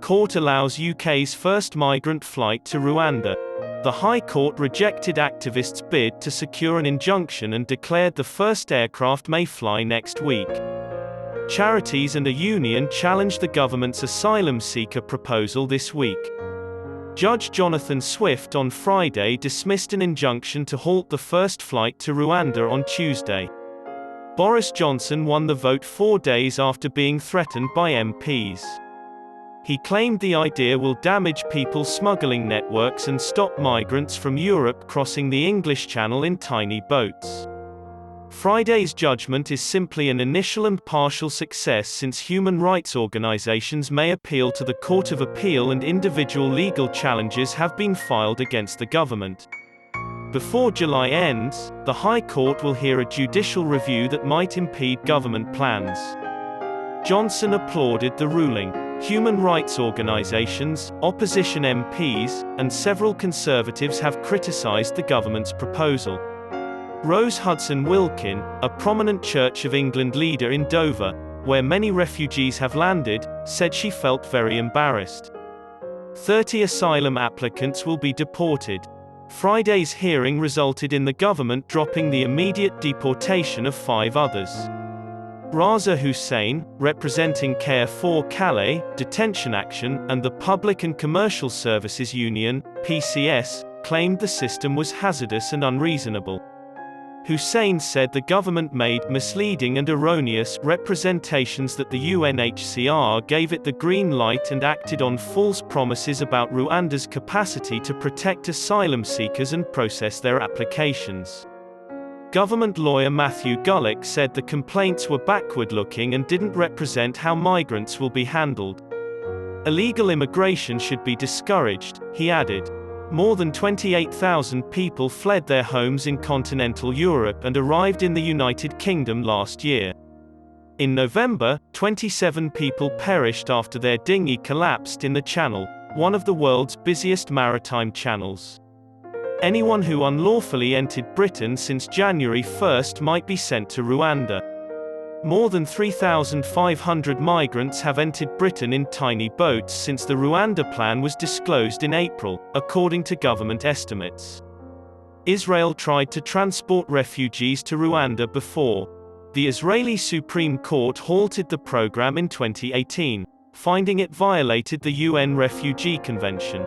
court allows UK's first migrant flight to Rwanda. The High Court rejected activists' bid to secure an injunction and declared the first aircraft may fly next week. Charities and a union challenged the government's asylum seeker proposal this week. Judge Jonathan Swift on Friday dismissed an injunction to halt the first flight to Rwanda on Tuesday. Boris Johnson won the vote 4 days after being threatened by MPs. He claimed the idea will damage people-smuggling networks and stop migrants from Europe crossing the English Channel in tiny boats. Friday's judgment is simply an initial and partial success since human rights organizations may appeal to the Court of Appeal and individual legal challenges have been filed against the government. Before July ends, the High Court will hear a judicial review that might impede government plans. Johnson applauded the ruling. Human rights organizations, opposition MPs, and several conservatives have criticized the government's proposal. Raza Hussain, a prominent Church of England leader in Dover, where many refugees have landed, said she felt very embarrassed. 30 asylum applicants will be deported. Friday's hearing resulted in the government dropping the immediate deportation of 5 others. Raza Hussain, representing Care for Calais, Detention Action, and the Public and Commercial Services Union, PCS, claimed the system was hazardous and unreasonable. Hussain said the government made misleading and erroneous representations that the UNHCR gave it the green light and acted on false promises about Rwanda's capacity to protect asylum seekers and process their applications. Government lawyer Matthew Gulick said the complaints were backward-looking and didn't represent how migrants will be handled. Illegal immigration should be discouraged, he added. More than 28,000 people fled their homes in continental Europe and arrived in the United Kingdom last year. In November, 27 people perished after their dinghy collapsed in the Channel, one of the world's busiest maritime channels. Anyone who unlawfully entered Britain since January 1 might be sent to Rwanda. More than 3,500 migrants have entered Britain in tiny boats since the Rwanda plan was disclosed in April, according to government estimates. Israel tried to transport refugees to Rwanda before. The Israeli Supreme Court halted the program in 2018, finding it violated the UN Refugee Convention.